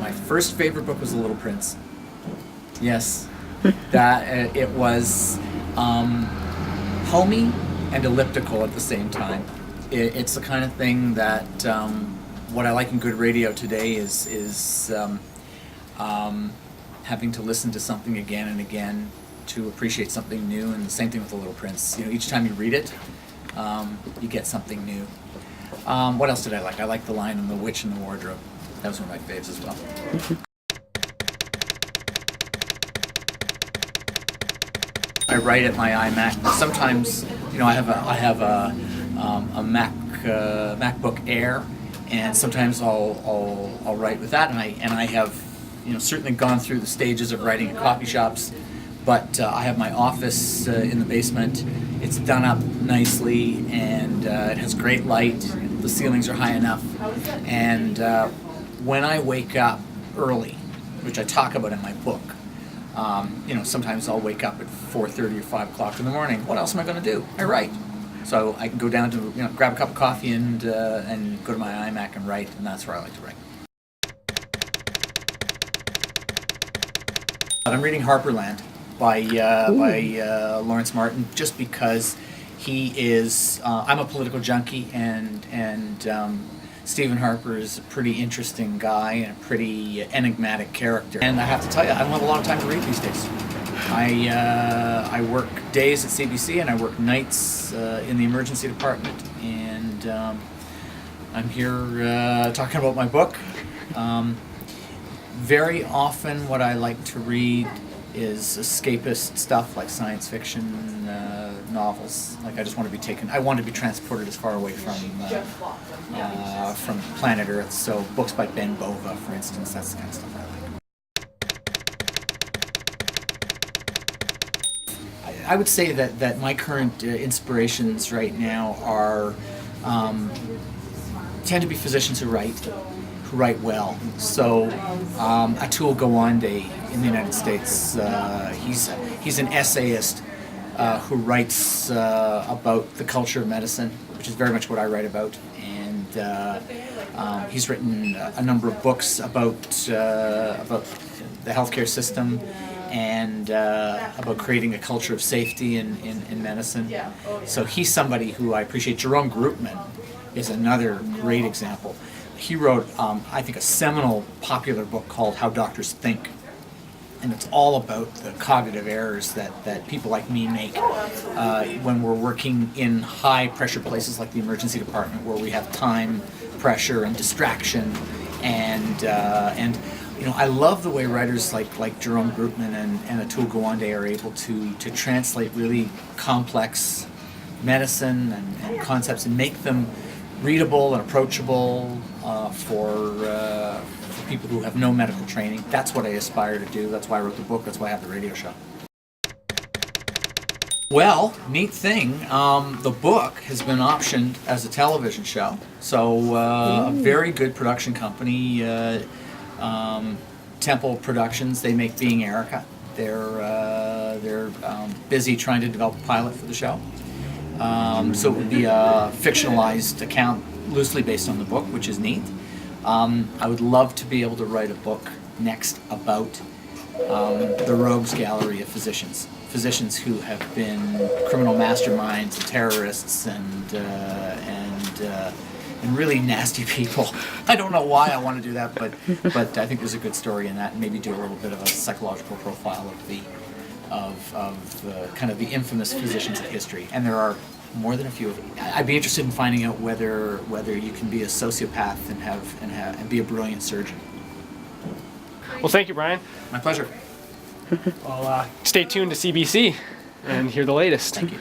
My first favorite book was The Little Prince. Yes, that it was homey and elliptical at the same time. It's the kind of thing that what I like in good radio today is having to listen to something again and again to appreciate something new, and the same thing with The Little Prince. You know, each time you read it, you get something new. What else did I like? I liked the line in The Witch in the Wardrobe. That was one of my faves as well. I write at my iMac. Sometimes, you know, I have a MacBook Air, and sometimes I'll write with that, and I have, you know, certainly gone through the stages of writing in coffee shops, but I have my office in the basement. It's done up nicely, and it has great light. The ceilings are high enough, and when I wake up early, which I talk about in my book, you know, sometimes I'll wake up at 4:30 or 5 o'clock in the morning. What else am I going to do? I write. So I can go down to, you know, grab a cup of coffee and go to my iMac and write, and that's where I like to write. I'm reading Harperland by Lawrence Martin, just because he is. I'm a political junkie, and Stephen Harper is a pretty interesting guy and a pretty enigmatic character. And I have to tell you, I don't have a lot of time to read these days. I work days at CBC and I work nights in the emergency department, and I'm here talking about my book. Very often what I like to read is escapist stuff like science fiction novels. Like I just want to be taken, I want to be transported as far away from planet Earth. So books by Ben Bova, for instance, that's the kind of stuff I like. I would say that my current inspirations right now are tend to be physicians who write well. So Atul Gawande in the United States, he's an essayist who writes about the culture of medicine, which is very much what I write about. And he's written a number of books about the healthcare system and about creating a culture of safety in medicine. So he's somebody who I appreciate. Jerome Groopman is another great example. He wrote, I think, a seminal popular book called How Doctors Think. And it's all about the cognitive errors that people like me make when we're working in high-pressure places like the emergency department, where we have time, pressure, and distraction. And you know, I love the way writers like Jerome Groopman and Atul Gawande are able to translate really complex medicine and concepts and make them readable and approachable for people who have no medical training. That's what I aspire to do. That's why I wrote the book. That's why I have the radio show. Well, neat thing, the book has been optioned as a television show. So a very good production company, Temple Productions, they make Being Erica. They're busy trying to develop a pilot for the show. So it would be a fictionalized account loosely based on the book, which is neat. I would love to be able to write a book next about the rogues gallery of physicians who have been criminal masterminds, and terrorists, and really nasty people. I don't know why I want to do that, but I think there's a good story in that, and maybe do a little bit of a psychological profile of the kind of the infamous physicians of history, and there are more than a few of them. I'd be interested in finding out whether you can be a sociopath and be a brilliant surgeon. Well, thank you, Brian. My pleasure. Well, stay tuned to CBC and hear the latest. Thank you.